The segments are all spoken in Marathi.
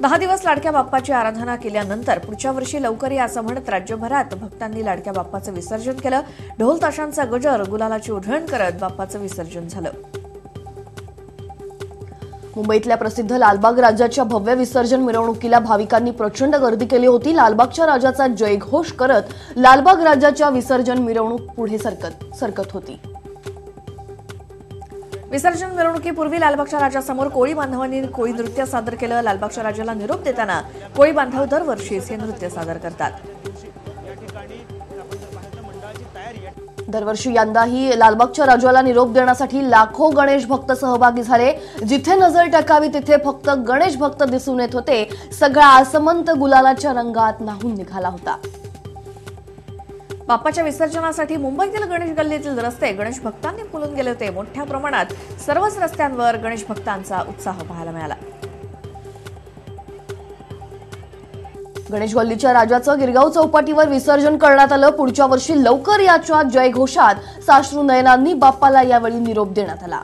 10 दिवस लाडक्या बाप्पाची आराधना केल्यानंतर पुढच्या वर्षी लवकर या असं म्हणत राज्यभरात भक्तांनी लाडक्या बाप्पाचं विसर्जन केलं। ढोल ताशांचा गजर, गुलालाची उधळण करत बाप्पाचं विसर्जन झालं। मुंबईतल्या प्रसिद्ध लालबाग राजाच्या भव्य विसर्जन मिरवणुकीला भाविकांनी प्रचंड गर्दी केली होती। लालबागच्या राजाचा जयघोष करत लालबाग राजाच्या विसर्जन मिरवणूक पुढे सरकत होती। विसर्जन मिरवणुकीपूर्वी लालबागच्या राजासमोर कोळी बांधवांनी कोळी नृत्य सादर केलं। लालबागच्या राजाला निरोप देताना कोळी बांधव दरवर्षीच हे नृत्य सादर करतात। दरवर्षी यंदाही लालबागच्या राजाला निरोप देण्यासाठी लाखो गणेश भक्त सहभागी झाले। जिथे नजर टाकावी तिथे फक्त गणेश भक्त दिसून येत होते। सगळा आसमंत गुलालाच्या रंगात न्हाऊन निघाला होता। बाप्पाच्या विसर्जनासाठी मुंबईतील गणेश गल्लीतील रस्ते गणेश भक्तांनी फुलून गेले होते। मोठ्या प्रमाणात सर्वच रस्त्यांवर गणेश भक्तांचा उत्साह पाहायला मिळाला। गणेश गल्लीच्या राजाचं गिरगाव चौपाटीवर विसर्जन करण्यात आलं। पुढच्या वर्षी लवकर याच्या जयघोषात साश्रू नयनांनी बाप्पाला यावेळी निरोप देण्यात आला।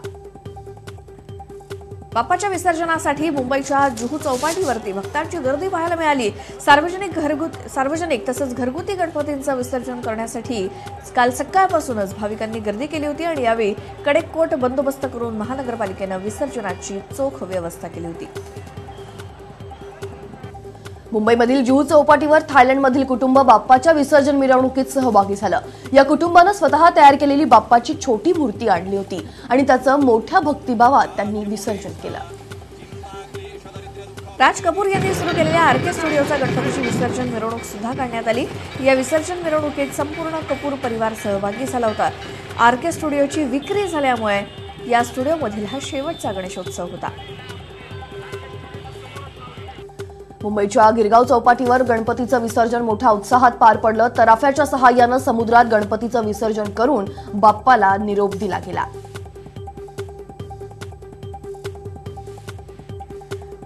बाप्पाच्या विसर्जनासाठी मुंबईच्या जुहू चौपाटीवरती भक्तांची गर्दी पाहायला मिळाली। सार्वजनिक तसंच घरगुती गणपतींचं विसर्जन करण्यासाठी काल सकाळपासूनच भाविकांनी गर्दी केली होती आणि यावेळी कडेकोट बंदोबस्त करून महानगरपालिकेनं विसर्जनाची चोख व्यवस्था केली होती। मुंबईमधील जुहू चौपाटीवर थायलंडमधील कुटुंब बाप्पाच्या विसर्जन मिरवणुकीत सहभागी झालं। या कुटुंबानं स्वतः तयार केलेली बाप्पाची छोटी मूर्ती आणली होती आणि त्याचं मोठ्या भक्तिभावात त्यांनी विसर्जन केलं। राज कपूर यांनी सुरू केलेल्या आरके स्टुडिओचा गणपतीची विसर्जन मिरवणूक सुद्धा काढण्यात आली। या विसर्जन मिरवणुकीत संपूर्ण कपूर परिवार सहभागी झाला होता। आरके स्टुडिओची विक्री झाल्यामुळे या स्टुडिओमधील हा शेवटचा गणेशोत्सव होता। मुंबईच्या गिरगाव चौपाटीवर गणपतीचं विसर्जन मोठ्या उत्साहात पार पडलं। तराफ्याच्या सहाय्यानं समुद्रात गणपतीचं विसर्जन करून बाप्पाला निरोप दिला गेला।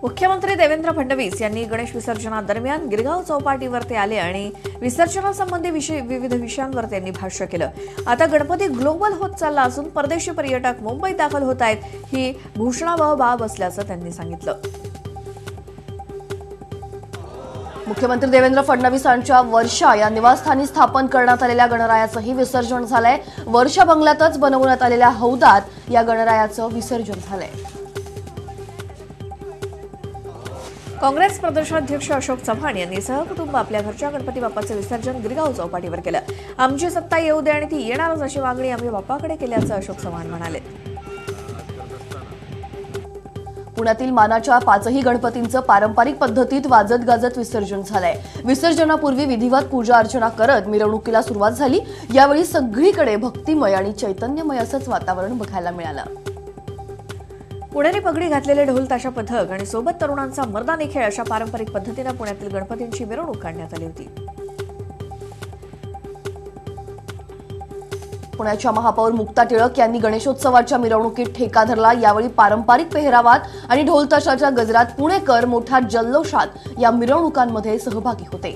मुख्यमंत्री देवेंद्र फडणवीस यांनी गणेश विसर्जनादरम्यान गिरगाव चौपाटीवरती आले आणि विसर्जनासंबंधी विविध विषयांवर त्यांनी भाष्य केलं। आता गणपती ग्लोबल होत चालला असून परदेशी पर्यटक मुंबईत दाखल होत आहेत, ही भूषणावह बाब असल्याचं त्यांनी सांगितलं। मुख्यमंत्री देवेंद्र फडणवीस यांच्या वर्षा या निवासस्थानी स्थापन करण्यात आलेल्या गणरायाचंही विसर्जन झालंय। वर्षा बंगल्यातच बनवण्यात आलेल्या हौदात या गणरायाचं विसर्जन झालंय। काँग्रेस प्रदेशाध्यक्ष अशोक चव्हाण यांनी सहकुटुंब आपल्या घरच्या गणपती बाप्पाचं विसर्जन गिरगाव चौपाटीवर केलं। आमची सत्ता येऊ दे आणि ती येणारच अशी मागणी आम्ही बाप्पाकडे केल्याचं अशोक चव्हाण म्हणाले। पुण्यातील मानाच्या 5ही गणपतींचं पारंपरिक पद्धतीत वाजत गाजत विसर्जन झालंय। विसर्जनापूर्वी विधिवत पूजा अर्चना करत मिरवणुकीला सुरुवात झाली। यावेळी सगळीकडे भक्तिमय आणि चैतन्यमय असंच वातावरण बघायला मिळालं। पुणेरी पगडी घातलेले ढोल ताशा पथक आणि सोबत तरुणांचा मर्दानी खेळ अशा पारंपरिक पद्धतीनं पुण्यातील गणपतींची मिरवणूक काढण्यात आली होती। पुण्याच्या महापौर मुक्ता टिळक यांनी गणेशोत्सवाच्या मिरवणुकीत ठेका धरला। यावेळी पारंपरिक पेहरावात आणि ढोल ताशाच्या गजरात पुणेकर मोठ्या जल्लोषात या मिरवणुकांमध्ये सहभागी होते।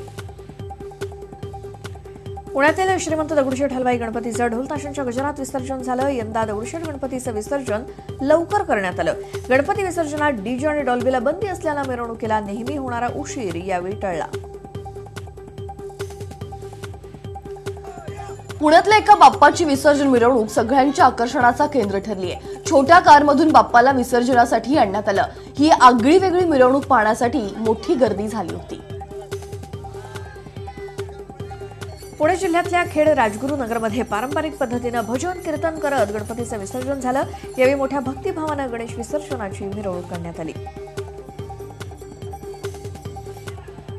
पुण्यातील श्रीमंत दगडूशेठ हलवाई गणपतीचं ढोल ताशांच्या गजरात विसर्जन झालं। यंदा दगडूशेठ गणपतीचं विसर्जन लवकर करण्यात आलं। गणपती विसर्जनात डीजे आणि डॉल्बीला बंदी असल्यानं मिरवणुकीला नेहमी होणारा उशीर यावेळी टळला। पुण्यातल्या एका बाप्पाची विसर्जन मिरवणूक सगळ्यांच्या आकर्षणाचा केंद्र ठरली आहे। छोट्या कारमधून बाप्पाला विसर्जनासाठी आणण्यात आलं। ही आगळी वेगळी मिरवणूक पाहण्यासाठी मोठी गर्दी झाली होती। पुणे जिल्ह्यातल्या खेड राजगुरू नगरमध्ये पारंपरिक पद्धतीनं भजन कीर्तन करत गणपतीचं विसर्जन झालं। यावेळी मोठ्या भक्तिभावानं गणेश विसर्जनाची मिरवणूक काढण्यात आली।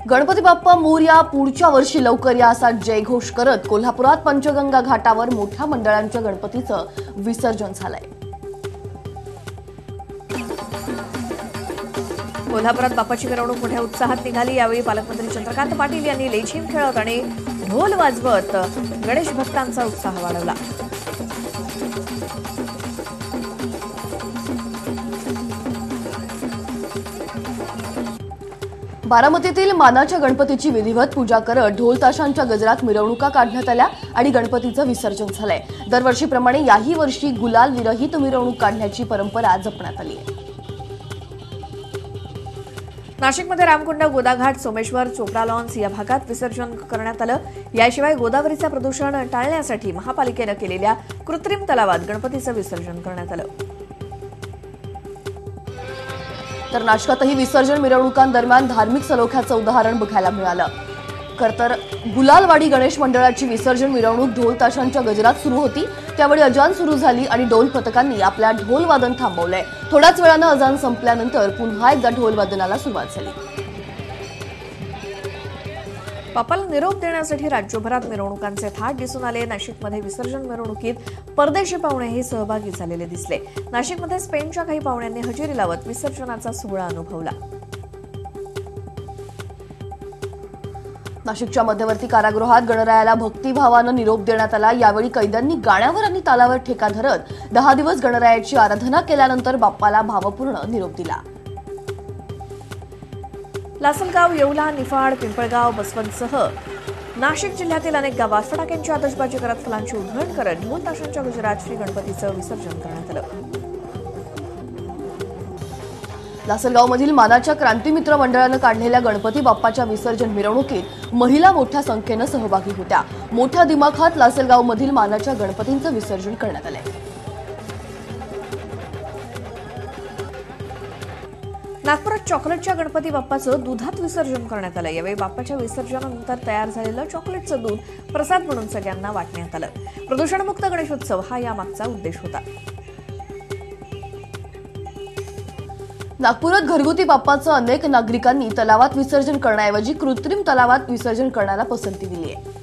गणपती बाप्पा मोरया, पुढच्या वर्षी लवकर या असा जयघोष करत कोल्हापुरात पंचगंगा घाटावर मोठ्या मंडळांच्या गणपतीचं विसर्जन झालंय। कोल्हापुरात बाप्पाची मिरवणूक मोठ्या उत्साहात निघाली। यावेळी पालकमंत्री चंद्रकांत पाटील यांनी लेझीम खेळत आणि ढोल वाजवत गणेश भक्तांचा उत्साह वाढवला। बारामतीतील मानाच्या गणपतीची विधिवत पूजा करत ढोल ताशांच्या गजरात मिरवणुका काढण्यात आल्या आणि गणपतीचं विसर्जन झालंय। दरवर्षीप्रमाणे याही वर्षी गुलाल विरहित मिरवणूक काढण्याची परंपरा जपण्यात आली आहे। नाशिकमध्ये रामकुंड, गोदाघाट, सोमेश्वर, चोपडा लॉन्स या भागात विसर्जन करण्यात आलं. याशिवाय गोदावरीचं प्रदूषण टाळण्यासाठी महापालिकेनं केलेल्या कृत्रिम तलावात गणपतीचं विसर्जन करण्यात आलं. तर नाशकातही विसर्जन मिरवणुकांदरम्यान धार्मिक सलोख्याचं उदाहरण बघायला मिळालं. तर गुलालवाडी गणेश मंडळाची विसर्जन मिरवणूक ढोल ताशांच्या गजरात सुरू होती. त्यावेळी अजान सुरू झाली आणि ढोल पथकांनी आपल्या ढोल वादन थांबवलंय. थोड्याच वेळानं अजान संपल्यानंतर पुन्हा एकदा ढोल वादनाला सुरुवात झाली. बाप्पाला निरोप देण्यासाठी राज्यभरात मिरवणुकांचे थाट दिसून आले. नाशिकमध्ये विसर्जन मिरवणुकीत परदेशी पाहुणेही सहभागी झालेले दिसले. नाशिकमध्ये स्पेनच्या काही पाहुण्यांनी हजेरी लावत विसर्जनाचा सोहळा अनुभवला. नाशिकच्या मध्यवर्ती कारागृहात गणरायाला भक्तिभावानं निरोप देण्यात आला. यावेळी कैद्यांनी गाण्यावर आणि तालावर ठेका धरत 10 दिवस गणरायाची आराधना केल्यानंतर बाप्पाला भावपूर्ण निरोप दिला. लासलगाव, येवला, निफाड, पिंपळगाव, बसवंतसह नाशिक जिल्ह्यातील अनेक गावात फटाक्यांची आतषबाजी करत फुलांची उधळण करत ढोल ताशांच्या गजरात श्री गणपतीचं विसर्जन करण्यात आलं. लासलगावमधील मानाच्या क्रांतीमित्र मंडळानं काढलेल्या गणपती बाप्पाच्या विसर्जन मिरवणुकीत महिला मोठ्या संख्येनं सहभागी होत्या. मोठ्या दिमाखात लासलगावमधील मानाच्या गणपतींचं विसर्जन करण्यात आलंय. नागपुरात चॉकलेटच्या गणपती बाप्पाचं दुधात विसर्जन करण्यात आलं. यावेळी बाप्पाच्या विसर्जनानंतर तयार झालेलं चॉकलेटचं दूध प्रसाद म्हणून सगळ्यांना वाटण्यात आलं. प्रदूषणमुक्त गणेशोत्सव हा यामागचा उद्देश होता. नागपुरात घरगुती बाप्पाचं अनेक नागरिकांनी तलावात विसर्जन करण्याऐवजी कृत्रिम तलावात विसर्जन करण्याला पसंती दिली आहे.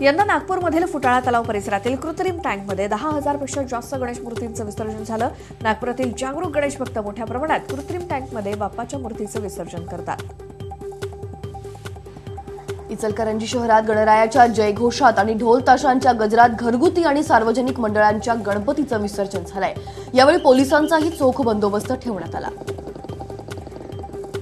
यंदा नागपूरमधील फुटाळा तलाव परिसरातील कृत्रिम टँकमध्ये 10,000 पेक्षा जास्त गणेश मूर्तींचं विसर्जन झालं. नागपुरातील जागरूक गणेश भक्त मोठ्या प्रमाणात कृत्रिम टँकमध्ये बाप्पाच्या मूर्तीचं विसर्जन करतात. इचलकरंजी शहरात गणरायाच्या जयघोषात आणि ढोल ताशांच्या गजरात घरगुती आणि सार्वजनिक मंडळांच्या गणपतीचं विसर्जन झालंय. यावेळी पोलिसांचाही चोख बंदोबस्त ठेवण्यात आला.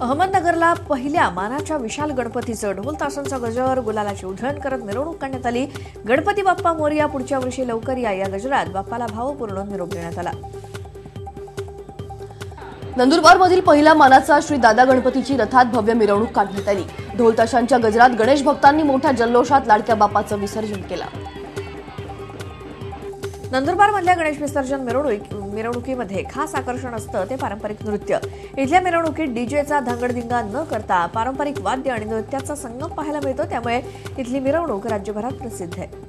अहमदनगरला पहिल्या मानाच्या विशाल गणपतीचं ढोल ताशांचा गजर, गुलालाची उधळण करत मिरवणूक काढण्यात आली. गणपती बाप्पा मोरया, पुढच्या वर्षी लवकर या गजरात बाप्पाला भावपूर्ण निरोप देण्यात आला. नंदुरबारमधील पहिल्या मानाचा श्री दादा गणपतीची रथात भव्य मिरवणूक काढण्यात आली. ढोल ताशांच्या गजरात गणेश भक्तांनी मोठ्या जल्लोषात लाडक्या बाप्पाचं विसर्जन केलं. नंदुरबारमधल्या गणेश विसर्जन मिरवणुकीमध्ये खास आकर्षण असतं ते पारंपरिक नृत्य. इथल्या मिरवणुकीत डीजेचा धांगडधिंगा न करता पारंपरिक वाद्य आणि नृत्याचा संगम पाहायला मिळतो. त्यामुळे इथली मिरवणूक राज्यभरात प्रसिद्ध आहे.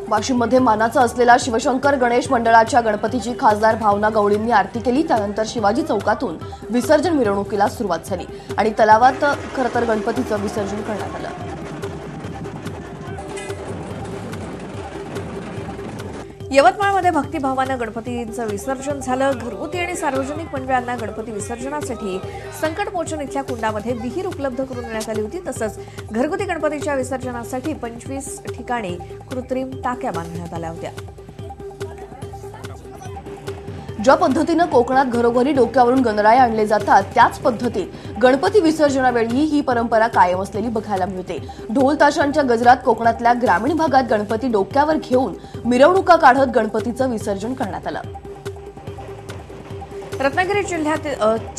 वाशिममध्ये मानाचा असलेला शिवशंकर गणेश मंडळाच्या गणपतीची खासदार भावना गवळींनी आरती केली. त्यानंतर शिवाजी चौकातून विसर्जन मिरवणुकीला सुरुवात झाली आणि तलावात खरंतर गणपतीचं विसर्जन करण्यात आलं. यवतमाळमध्ये भक्तिभावानं गणपतींचं विसर्जन झालं. घरगुती आणि सार्वजनिक मंडळांना गणपती विसर्जनासाठी संकटमोचन इथल्या कुंडामध्ये विहीर उपलब्ध करून देण्यात आली होती. तसंच घरगुती गणपतीच्या विसर्जनासाठी 25 ठिकाणी कृत्रिम टाक्या बांधण्यात आल्या होत्या. ज्या पद्धतीनं कोकणात घरोघरी डोक्यावरून गणराय आणले जातात त्याच पद्धतीत गणपती विसर्जनावेळी ही परंपरा कायम असलेली बघायला मिळते. ढोल ताशांच्या गजरात कोकणातल्या ग्रामीण भागात गणपती डोक्यावर घेऊन मिरवणुका काढत गणपतीचं विसर्जन करण्यात आलं. रत्नागिरी जिल्ह्यात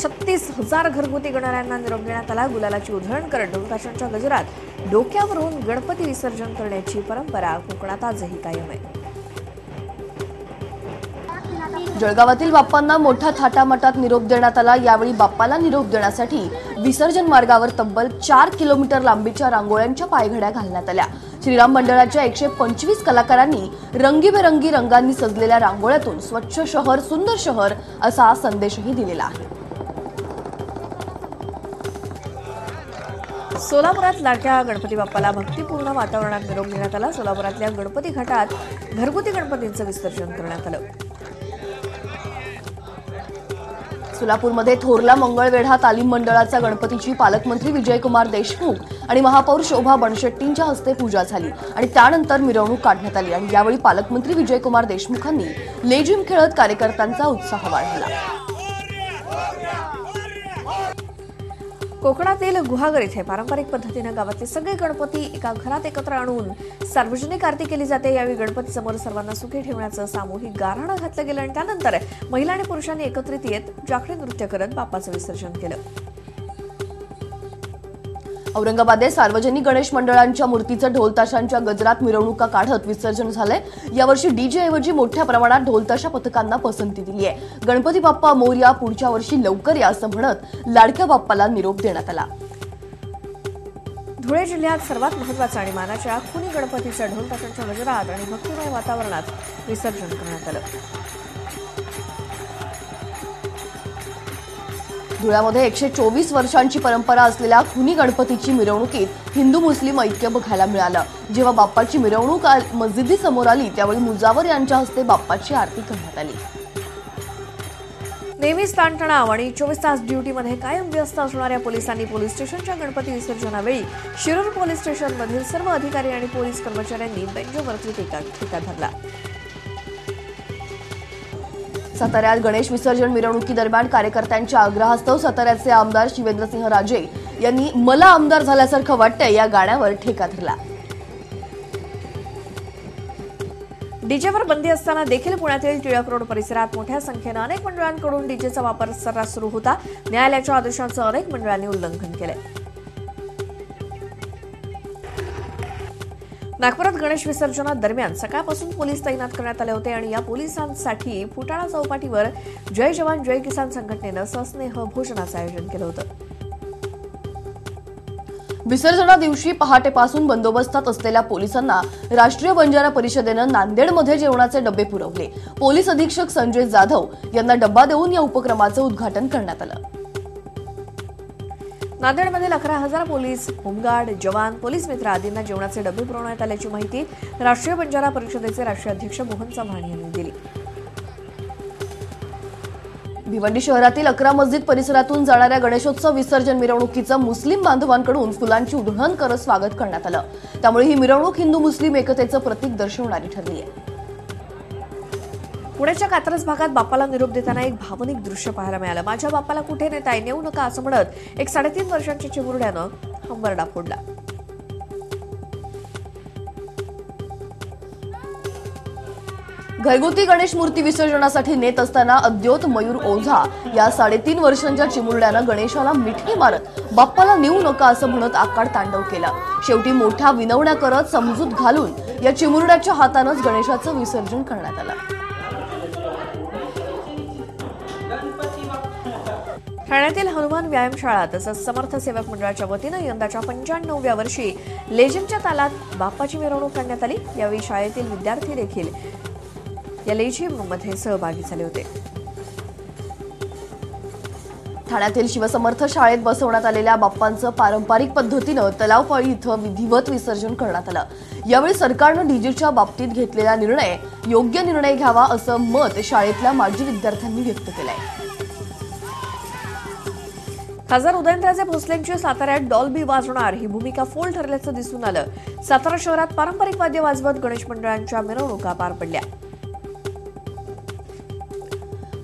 36,000 घरगुती गणरायांना निरोप देण्यात आला. गुलालाची उधळण करत ढोल ताशांच्या गजरात डोक्यावरून गणपती विसर्जन करण्याची परंपरा कोकणात आजही कायम आहे. जळगावातील बाप्पांना मोठ्या थाटामाटात निरोप देण्यात आला. यावेळी बाप्पाला निरोप देण्यासाठी विसर्जन मार्गावर तब्बल 4 किलोमीटर लांबीच्या रांगोळ्यांच्या पायघड्या घालण्यात आल्या. श्रीराम मंडळाच्या 125 कलाकारांनी रंगीबेरंगी रंगांनी सजलेल्या रांगोळ्यातून स्वच्छ शहर सुंदर शहर असा संदेशही दिलेला आहे. सोलापुरात लाडक्या गणपती बाप्पाला भक्तिपूर्ण वातावरणात निरोप देण्यात आला. सोलापुरातल्या गणपती घाटात घरगुती गणपतींचं विसर्जन करण्यात आलं. सोलापूरमध्ये थोरला मंगळवेढा तालीम मंडळाचा गणपतीची पालकमंत्री विजयकुमार देशमुख आणि महापौर शोभा बनशेट्टींच्या हस्ते पूजा झाली आणि त्यानंतर मिरवणूक काढण्यात आली आणि यावेळी पालकमंत्री विजयकुमार देशमुखांनी लेझिम खेळत कार्यकर्त्यांचा उत्साह वाढवला. कोकणातील गुहागर इथे पारंपरिक पद्धतीने गावातले सगळे गणपती एका घरात एकत्र आणून सार्वजनिक आरती केली जाते। यावेळी गणपती समोर सर्वांना सुखी ठेवण्याचं सामूहिक गाऱ्हाणं घातलं गेलं आणि त्यानंतर महिला आणि पुरुषांनी एकत्रित येत जाखडी नृत्य करत बाप्पाचं विसर्जन केलं। औरंगाबादेत सार्वजनिक गणेश मंडळांच्या मूर्तीचं ढोलताशांच्या गजरात मिरवणुका काढत विसर्जन झालंय। यावर्षी डीजे ऐवजी मोठ्या प्रमाणात ढोलताशा पथकांना पसंती दिली आहे। गणपती बाप्पा मोरया, पुढच्या वर्षी लवकर या असं म्हणत लाडक्या बाप्पाला निरोप देण्यात आला। धुळे जिल्ह्यात सर्वात महत्त्वाचा आणि मानाच्या खुनी गणपतीचं ढोलताशांच्या गजरात आणि भक्तिमय वातावरणात विसर्जन करण्यात आलं। धुळ्यामध्ये 124 वर्षांची परंपरा असलेल्या खुनी गणपतीची मिरवणुकीत हिंदू मुस्लिम ऐक्य बघायला मिळालं। जेव्हा बाप्पाची मिरवणूक मस्जिदीसमोर आली त्यावेळी मुजावर यांच्या हस्ते बाप्पाची आरती करण्यात आली। नेहमीच ताणतणाव आणि 24 तास ड्युटीमध्ये कायम व्यस्त असणाऱ्या पोलिसांनी पोलीस स्टेशनच्या गणपती विसर्जनावेळी शिरूर पोलीस स्टेशनमधील सर्व अधिकारी आणि पोलीस कर्मचाऱ्यांनी बेंचवरती टीका धरला। साताऱ्यात गणेश विसर्जन मिरवणुकीदरम्यान कार्यकर्त्यांच्या आग्रहास्तव साताऱ्याचे आमदार शिवेंद्रसिंह राजे यांनी मला आमदार झाल्यासारखं वाटतंय या गाण्यावर ठेका धरला। डीजेवर बंदी असताना देखील पुण्यातील टिळक रोड परिसरात मोठ्या संख्येनं अनेक मंडळांकडून डीजेचा वापर सर्रास सुरू होता। न्यायालयाच्या आदेशाचं अनेक मंडळांनी उल्लंघन केलंय। नागपुरात गणेश विसर्जनादरम्यान सकाळपासून पोलीस तैनात करण्यात आले होते आणि या पोलिसांसाठी फुटाळा चौपाटीवर जय जवान जय किसान संघटनेनं सस्नेह भोजनाचं आयोजन केलं होतं। विसर्जना दिवशी पहाटेपासून बंदोबस्तात असलेल्या पोलिसांना राष्ट्रीय बंजारा परिषदेनं नांदेडमध्ये जेवणाचे डबे पुरवले। पोलीस अधीक्षक संजय जाधव यांना डब्बा देऊन या उपक्रमाचं उद्घाटन करण्यात आलं। नांदेडमधील 11,000 पोलीस, होमगार्ड, जवान, पोलीस मित्र आदींना जेवणाचे डबे पुरवण्यात आल्याची माहिती राष्ट्रीय बंजारा परिषदेचे राष्ट्रीय अध्यक्ष मोहन चव्हाण यांनी दिली। भिवंडी शहरातील 11 मस्जिद परिसरातून जाणाऱ्या गणेशोत्सव विसर्जन मिरवणुकीचं मुस्लिम बांधवांकडून फुलांची उधळण करत स्वागत करण्यात आलं। त्यामुळे ही मिरवणूक हिंदू मुस्लिम एकतेचं प्रतीक दर्शवणारी ठरली आहे। पुण्याच्या कात्रज भागात बाप्पाला निरोप देताना एक भावनिक दृश्य पाहायला मिळालं। माझ्या बाप्पाला कुठे नेताय, नेऊ नका असं म्हणत एक 3.5 वर्षांच्या चिमुरड्यानं हंबरडा फोडला। घरगुती गणेश मूर्ती विसर्जनासाठी नेत असताना अद्योत मयूर ओझा या 3.5 वर्षांच्या चिमुरड्यानं गणेशाला मिठी मारत बाप्पाला नेऊ नका असं म्हणत आकाड तांडव केला। शेवटी मोठ्या विनवण्या करत समजूत घालून या चिमुरड्याच्या हातानंच गणेशाचं विसर्जन करण्यात आलं। ठाण्यातील हनुमान व्यायामशाळा तसंच समर्थ सेवक मंडळाच्या वतीनं यंदाच्या 95व्या वर्षी लेझिमच्या तालात बाप्पाची मिरवणूक काढण्यात आली। यावेळी शाळेतील विद्यार्थी देखील या लेझिममध्ये सहभागी झाले होते। ठाण्यातील शिवसमर्थ शाळेत बसवण्यात आलेल्या बाप्पांचं पारंपरिक पद्धतीनं तलावपाळी इथं विधिवत विसर्जन करण्यात आलं। यावेळी सरकारनं डीजेच्या बाबतीत घेतलेला निर्णय योग्य निर्णय घ्यावा असं मत शाळेतल्या माजी विद्यार्थ्यांनी व्यक्त केलंय। खासदार उदयनराजे भोसलेंची साताऱ्यात डॉल्बी वाजवणार ही भूमिका फोल ठरल्याचं दिसून आलं। सातारा शहरात पारंपरिक वाद्य वाजवत गणेश मंडळांच्या मिरवणुका पार पडल्या।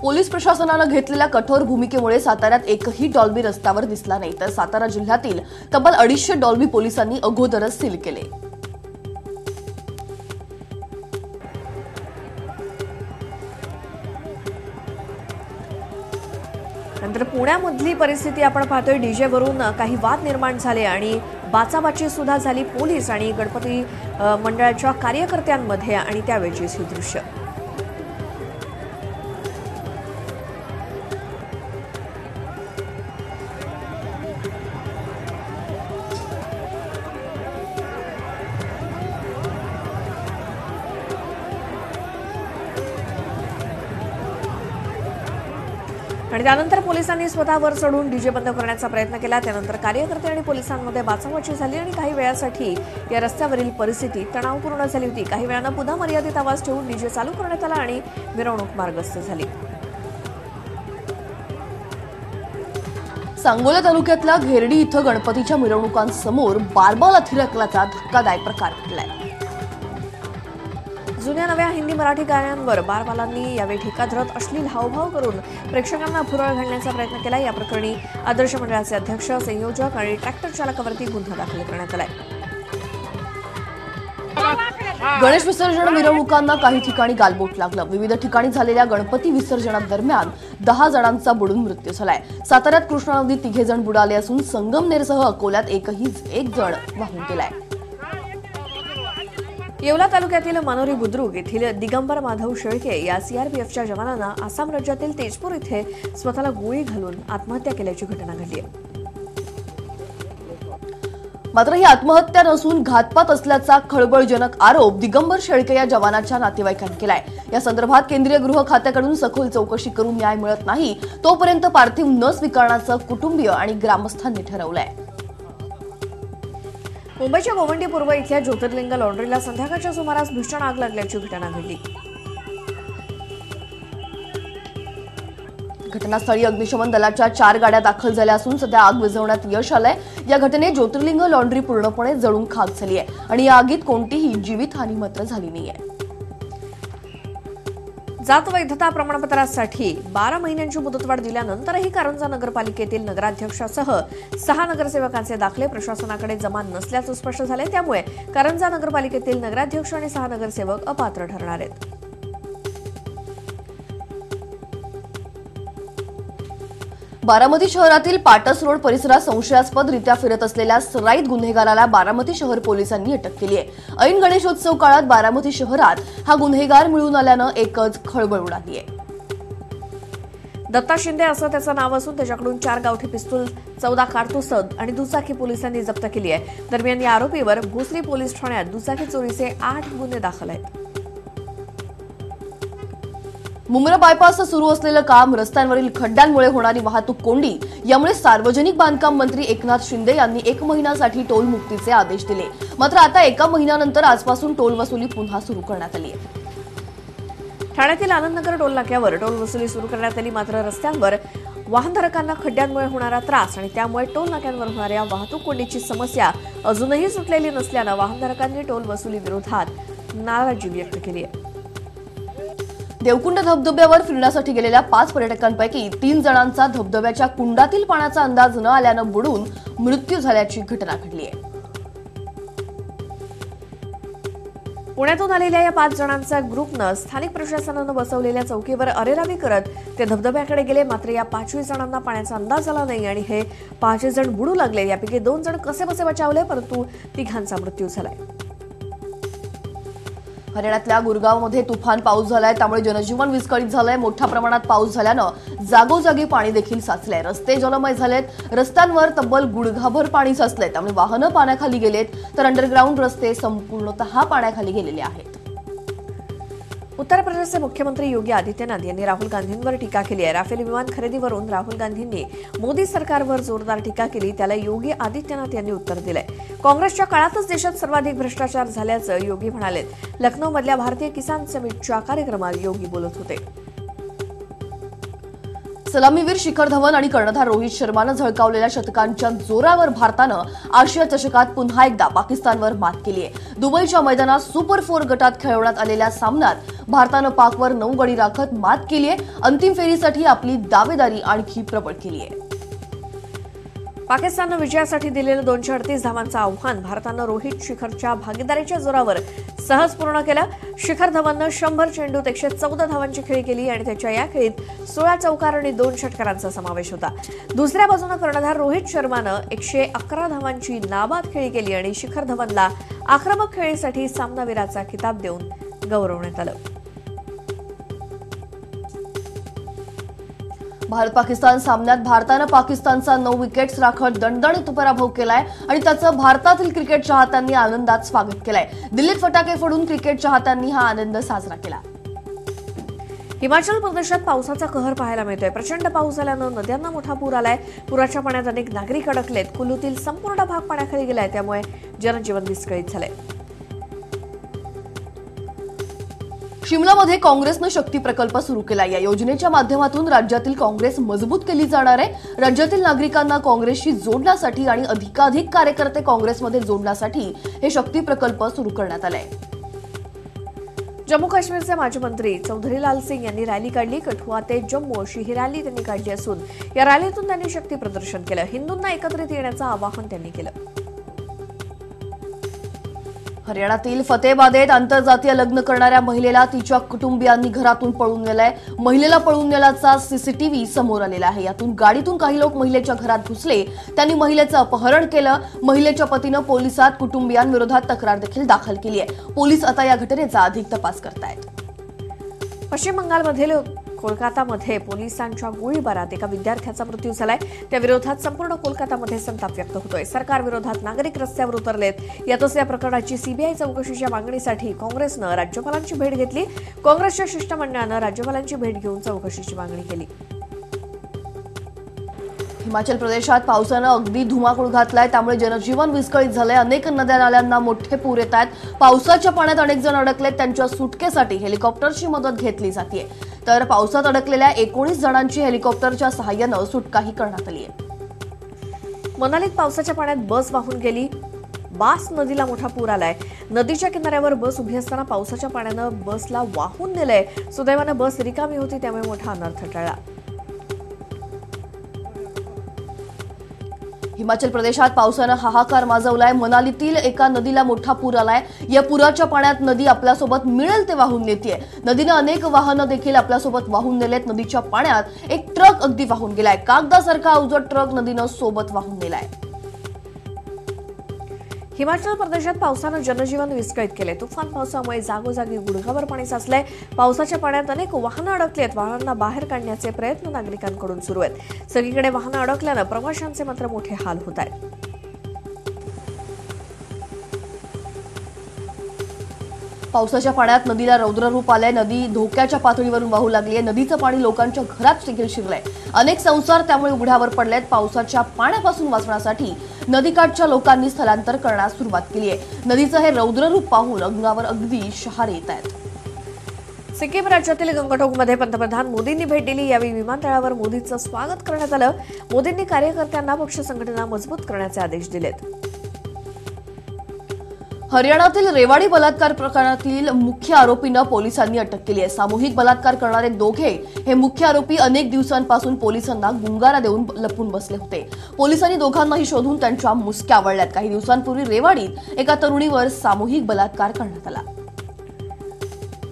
पोलीस प्रशासनानं घेतलेल्या कठोर भूमिकेमुळे साताऱ्यात एकही डॉल्बी रस्त्यावर दिसला नाही, तर सातारा जिल्ह्यातील तब्बल 250 डॉल्बी पोलिसांनी अगोदरच सील केले। नंतर पुण्यामधली परिस्थिती आपण पाहतोय। डीजेवरून काही वाद निर्माण झाले आणि बाचाबाची सुद्धा झाली पोलीस आणि गणपती मंडळाच्या कार्यकर्त्यांमध्ये आणि त्यावेळीच ही दृश्य। आणि त्यानंतर पोलिसांनी स्वतःवर चढून डीजे बंद करण्याचा प्रयत्न केला। त्यानंतर कार्यकर्ते आणि पोलिसांमध्ये बाचाबाची झाली आणि काही वेळासाठी या रस्त्यावरील परिस्थिती तणावपूर्ण झाली होती। काही वेळानं पुन्हा मर्यादित आवाज ठेवून डीजे चालू करण्यात आला आणि मिरवणूक मार्गस्थ झाली। सांगोला तालुक्यातल्या घेरडी इथं गणपतीच्या मिरवणुकांसमोर बारबाला थिरकल्याचा धक्कादायक प्रकार घडलाय। जुन्या नव्या हिंदी मराठी गाण्यांवर बारबालांनी यावेळी ठेका धरत अश्लील हावभाव करून प्रेक्षकांना भुरळ घालण्याचा प्रयत्न केला। या प्रकरणी आदर्श मंडळाचे अध्यक्ष, संयोजक आणि ट्रॅक्टर चालकावरती गुन्हा दाखल करण्यात आलाय। गणेश विसर्जन मिरवणुकांना काही ठिकाणी गालबोट लागलं। विविध ठिकाणी झालेल्या गणपती विसर्जनादरम्यान 10 जणांचा बुडून मृत्यू झालाय। साताऱ्यात कृष्णा नदीत 3 जण बुडाले असून संगमनेरसह अकोल्यात एक जण वाहून गेलाय। येवला तालुक्यातील मानोरी बुद्रुक येथील दिगंबर माधव शेळके या सीआरपीएफच्या जवानानं आसाम राज्यातील तेजपूर इथे स्वतःला गोळी घालून आत्महत्या केल्याची घटना घडली आहे। मात्र ही आत्महत्या नसून घातपात असल्याचा खळबळजनक आरोप दिगंबर शेळके या जवानाच्या नातेवाईकांनी केलाय। या संदर्भात केंद्रीय गृह खात्याकडून सखोल चौकशी करून न्याय मिळत नाही तोपर्यंत पार्थिव न स्वीकारण्याचं कुटुंबीय आणि ग्रामस्थांनी ठरवलंय। मुंबईच्या गोवंडी पूर्व इथल्या ज्योतिर्लिंग लॉन्ड्रीला संध्याकाळच्या सुमारास भीषण आग लागल्याची घटना घडली। घटनास्थळी अग्निशमन दलाच्या 4 गाड्या दाखल झाल्या असून सध्या आग विझवण्यात यश आलंय। या घटनेत ज्योतिर्लिंग लॉन्ड्री पूर्णपणे जळून खाक झाली आहे आणि या आगीत कोणतीही जीवितहानी मात्र झाली नाहीये। जात वैधता प्रमाणपत्रासाठी 12 महिन्यांची मुदतवाढ दिल्यानंतरही कारंजा नगरपालिकेतील नगराध्यक्षासह 6 नगरसेवकांचे दाखले प्रशासनाकडे जमा नसल्याचं स्पष्ट झालंय। त्यामुळे कारंजा नगरपालिकेतील नगराध्यक्ष आणि 6 नगरसेवक अपात्र ठरणार आहेत। बारामती शहरातील पाटस रोड परिसरात संशयास्पदरित्या फिरत असलेल्या सराईत गुन्हेगाराला बारामती शहर पोलिसांनी अटक केली आहे। ऐन गणेशोत्सव काळात बारामती शहरात हा गुन्हेगार मिळून आल्यानं एकच खळबळ उडाली आहे। दत्ता शिंदे असं त्याचं नाव असून त्याच्याकडून 4 गावठी पिस्तूल, 14 कारतूस आणि दुचाकी पोलिसांनी जप्त केली आहे। दरम्यान या आरोपीवर भोसरी पोलीस ठाण्यात दुचाकी चोरीचे 8 गुन्हे दाखल आहेत। मुंब्रा बायपास सुरू असलेलं काम, रस्त्यांवरील खड्ड्यांमुळे होणारी वाहतूक कोंडी यामुळे सार्वजनिक बांधकाम मंत्री एकनाथ शिंदे यांनी 1 महिन्यासाठी टोल मुक्तीचे आदेश दिले। मात्र आता 1 महिन्यानंतर आजपासून टोल वसुली पुन्हा सुरू करण्यात आली आहे। ठाण्यातील आनंदनगर टोल नाक्यावर टोल वसुली सुरू करण्यात आली। मात्र रस्त्यांवर वाहनधारकांना खड्ड्यांमुळे होणारा त्रास आणि त्यामुळे टोल नाक्यांवर होणाऱ्या वाहतूक कोंडीची समस्या अजूनही सुटलेली नसल्यानं वाहनधारकांनी टोल वसुली विरोधात नाराजी व्यक्त केली आहे। देवकुंड धबधब्यावर फिरण्यासाठी गेलेल्या 5 पर्यटकांपैकी 3 जणांचा धबधब्याच्या कुंडातील पाण्याचा अंदाज न आल्यानं बुडून मृत्यू झाल्याची घटना घडली आहे। पुण्यातून आलेल्या या 5 जणांचा ग्रुपनं स्थानिक प्रशासनानं बसवलेल्या चौकीवर अरेरावी करत ते धबधब्याकडे गेले। मात्र या 5 जणांना पाण्याचा अंदाज आला नाही आणि हे 5 जण बुडू लागले। यापैकी 2 जण कसेबसे बचावले परंतु 3घांचा मृत्यू झालाय। हरियाणातल्या गुरगावमध्ये तुफान पाऊस झालाय, त्यामुळे जनजीवन विस्कळीत झालंय। मोठ्या प्रमाणात पाऊस झाल्यानं जागोजागी पाणी देखील साचलंय। रस्ते जलमय झालेत, रस्त्यांवर तब्बल गुडघाभर पाणी साचलंय, त्यामुळे वाहनं पाण्याखाली गेलेत तर अंडरग्राऊंड रस्ते संपूर्णतः पाण्याखाली गेलेले आहेत। उत्तर प्रदेशचे मुख्यमंत्री योगी आदित्यनाथ यांनी राहुल गांधींवर टीका केली आहे। राफेल विमान खरेदीवरून राहुल गांधींनी मोदी सरकारवर जोरदार टीका केली, त्याला योगी आदित्यनाथ यांनी उत्तर दिलंय। काँग्रेसच्या काळातच देशात सर्वाधिक भ्रष्टाचार झाल्याचं योगी म्हणाले। लखनौमधल्या भारतीय किसान समिटच्या कार्यक्रमात योगी बोलत होते। सलामीवीर शिखर धवन आणि कर्णधार रोहित शर्मानं झळकावलेल्या शतकांच्या जोरावर भारतानं आशिया चषकात पुन्हा एकदा पाकिस्तानवर मात केली आहे। दुबईच्या मैदानात सुपर 4 गटात खेळवण्यात आलेल्या सामन्यात भारतानं पाकवर 9 गडी राखत मात केली आहे। अंतिम फेरीसाठी आपली दावेदारी आणखी प्रबळ केली आहे। पाकिस्ताननं विजयासाठी दिलेलं 238 धावांचं आव्हान भारतानं रोहित शिखरच्या भागीदारीच्या जोरावर सहज पूर्ण केलं। शिखर धवननं 100 चेंडूत 114 धावांची खेळी केली आणि त्याच्या या खेळीत 16 चौकार आणि 2 षटकारांचा समावेश होता। दुसऱ्या बाजूनं कर्णधार रोहित शर्मानं 111 धावांची नाबाद खेळी केली आणि शिखर धवनला आक्रमक खेळीसाठी सामनावीराचा खिताब देऊन गौरवण्यात आलं। भारत पाकिस्तान सामन्यात भारतानं पाकिस्तानचा 9 विकेट्स राखत दणदणीत पराभव केलाय आणि त्याचं भारतातील क्रिकेट चाहत्यांनी आनंदात स्वागत केलंय। दिल्लीत फटाके फोडून क्रिकेट चाहत्यांनी हा आनंद साजरा केला। हिमाचल प्रदेशात पावसाचा कहर पाहायला मिळतोय। प्रचंड पाऊस झाल्यानं नद्यांना मोठा पूर आलाय। पुराच्या पाण्यात अनेक नागरिक अडकलेत। कुल्लूतील संपूर्ण भाग पाण्याखाली गेलाय, त्यामुळे जनजीवन विस्कळीत झालंय। शिमलामध्ये काँग्रेसनं शक्ती प्रकल्प सुरू केला। या योजनेच्या माध्यमातून राज्यातील काँग्रेस मजबूत केली जाणार आहे। राज्यातील नागरिकांना काँग्रेसशी जोडण्यासाठी आणि अधिकाधिक कार्यकर्ते काँग्रेसमध्ये जोडण्यासाठी हे शक्ती प्रकल्प सुरू करण्यात आले आहे। जम्मू काश्मीरचे माजी मंत्री चौधरी लाल सिंग यांनी रॅली काढली. कठुआ ते जम्मू अशी ही रॅली त्यांनी काढली असून या रॅलीतून त्यांनी शक्ती प्रदर्शन केलं. हिंदूंना एकत्रित येण्याचं आवाहन त्यांनी केलं. हरियाणातील फतेहबादेत आंतरजातीय लग्न करणाऱ्या महिलेला तिच्या कुटुंबियांनी घरातून पळून नेलंय. महिलेला पळून नेल्याचा सीसीटीव्ही समोर आलेला आहे. यातून गाडीतून काही लोक महिलेच्या घरात घुसले. त्यांनी महिलेचं अपहरण केलं. महिलेच्या पतीनं पोलिसात कुटुंबियांविरोधात तक्रार देखील दाखल केली आहे. पोलीस आता या घटनेचा अधिक तपास करतायत. पश्चिम बंगालमधील कोलकातामध्ये पोलिसांच्या गोळीबारात एका विद्यार्थ्याचा मृत्यू झालाय. त्या विरोधात संपूर्ण कोलकातामध्ये संताप व्यक्त होतोय. सरकार विरोधात नागरिक रस्त्यावर उतरलेत. यातच या प्रकरणाची सीबीआय चौकशीच्या मागणीसाठी काँग्रेसनं राज्यपालांची भेट घेतली. काँग्रेसच्या शिष्टमंडळानं राज्यपालांची भेट घेऊन चौकशीची मागणी केली. हिमाचल प्रदेशात पावसानं अगदी धुमाकूळ घातलाय. त्यामुळे जनजीवन विस्कळीत झालंय. अनेक नद्या नाल्यांना मोठे पूर येत आहेत. पावसाच्या पाण्यात अनेक जण अडकलेत. त्यांच्या सुटकेसाठी हेलिकॉप्टरची मदत घेतली जाते. तर पावसात अडकलेल्या 19 जणांची हेलिकॉप्टरच्या सहाय्यानं सुटकाही करण्यात आली आहे. मनालीत पावसाच्या पाण्यात बस वाहून गेली. बास नदीला मोठा पूर आलाय. नदीच्या किनाऱ्यावर बस उभी असताना पावसाच्या पाण्यानं बसला वाहून नेलंय. सुदैवानं बस रिकामी होती, त्यामुळे मोठा अनर्थ टळला. हिमाचल प्रदेशात पावसानं हाहाकार माजवलाय. मनालीतील एका नदीला मोठा पूर आलाय. या पुराच्या पाण्यात नदी आपल्यासोबत मिळेल ते वाहून नेतीये. नदीनं अनेक वाहनं देखील आपल्यासोबत वाहून नेलेत. नदीच्या पाण्यात एक ट्रक अगदी वाहून गेलाय. कागदासारखा अवजड ट्रक नदीनं सोबत वाहून नेलाय. हिमाचल प्रदेशात पावसानं जनजीवन विस्कळीत केले. तुफान पावसामुळे जागोजागी गुडघाभर पाणी साचलंय. पावसाच्या पाण्यात अनेक वाहनं अडकलीत. वाहनांना बाहेर काढण्याचे प्रयत्न नागरिकांकडून सुरू आहेत. सगळीकडे वाहनं अडकल्यानं प्रवाशांचे मात्र मोठे हाल होत आहेत. पावसाच्या पाण्यात नदीला रौद्ररूप आलंय. नदी धोक्याच्या पातळीवरून वाहू लागली आहे. नदीचं पाणी लोकांच्या घरात देखील शिरलंय. अनेक संसार त्यामुळे उघड्यावर पडलेत. पावसाच्या पाण्यापासून वाचण्यासाठी नदीकाठच्या लोकांनी स्थलांतर करण्यास सुरुवात केली आहे. नदीचं हे रौद्ररूप पाहून अंगावर अगदी शहारे येत आहेत. सिक्कीम राज्यातील गंगटोकमध्ये पंतप्रधान मोदींनी भेट दिली. यावेळी विमानतळावर मोदींचं स्वागत करण्यात आलं. मोदींनी कार्यकर्त्यांना पक्ष संघटना मजबूत करण्याचे आदेश दिलेत. हरियाणातील रेवाडी बलात्कार प्रकरणातील मुख्य आरोपींना पोलिसांनी अटक केली आहे. सामूहिक बलात्कार करणारे दोघे हे मुख्य आरोपी अनेक दिवसांपासून पोलिसांना गुंगारा देऊन लपून बसले होते. पोलिसांनी दोघांनाही शोधून त्यांच्या मुसक्या आवळल्यात. काही दिवसांपूर्वी रेवाडीत एका तरुणीवर सामूहिक बलात्कार करण्यात आला.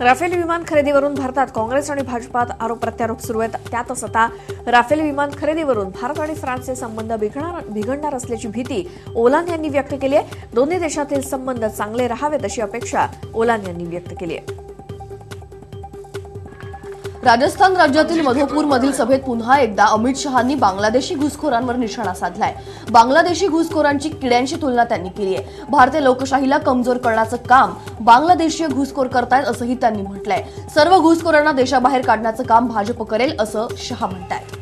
राफेल विमान खरेदीवरून भारतात काँग्रेस आणि भाजपात आरोप प्रत्यारोप सुरू आहेत. त्यातच आता राफेल विमान खरेदीवरून भारत आणि फ्रान्सचे संबंध बिघडणार असल्याची भीती ओलान यांनी व्यक्त केली आहे. दोन्ही देशातील संबंध चांगले राहावेत अशी अपेक्षा ओलान यांनी व्यक्त केली आहे. राजस्थान राज्यातील मधोपूरमधील सभेत पुन्हा एकदा अमित शहांनी बांगलादेशी घुसखोरांवर निशाणा साधलाय. बांगलादेशी घुसखोरांची किड्यांची तुलना त्यांनी केली आहे. भारतीय लोकशाहीला कमजोर करण्याचं काम बांगलादेशीय घुसखोर करतायत असंही त्यांनी म्हटलंय. सर्व घुसखोरांना देशाबाहेर काढण्याचं काम भाजप करेल असं शहा म्हणतायत.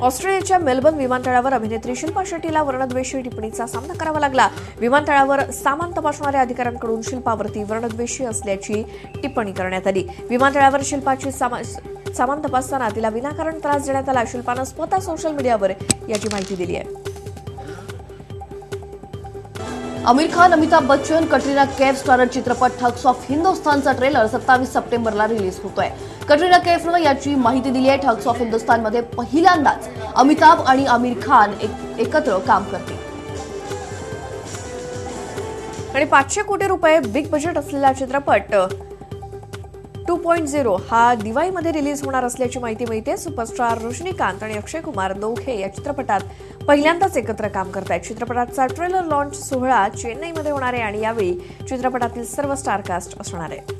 ऑस्ट्रेलियाच्या मेलबर्न विमानतळावर अभिनेत्री शिल्पा शेट्टीला वर्णद्वेषी टिप्पणीचा सामना करावा लागला. विमानतळावर सामान तपासणाऱ्या अधिकाऱ्यांकडून शिल्पावरती वर्णद्वेषी असल्याची टिप्पणी करण्यात आली. विमानतळावर शिल्पाची सामान तपासताना तिला विनाकारण त्रास देण्यात आला. शिल्पानं स्वतः सोशल मीडियावर याची माहिती दिली आहे. आमिर खान, अमिताभ बच्चन, कटरीना कैफ स्टारर चित्रपट ठग्स ऑफ हिंदुस्थानचा ट्रेलर 27 सप्टेंबरला रिलीज होतोय. कटरीना कैफनं याची माहिती दिली आहे. ठग्स ऑफ हिंदुस्थानमध्ये पहिल्यांदाच अमिताभ आणि आमिर खान एकत्र काम करतील. आणि 500 कोटी रुपये बिग बजेट असलेला चित्रपट 2.0 हा दिवाळीमध्ये रिलीज होणार असल्याची माहिती मिळते. सुपरस्टार रजनीकांत आणि अक्षय कुमार दोघे या चित्रपटात पहिल्यांदाच एकत्र काम करतायत. चित्रपटाचा ट्रेलर लॉन्च सोहळा चेन्नईमध्ये होणार आहे आणि यावेळी चित्रपटातील सर्व स्टार कास्ट असणार आहे.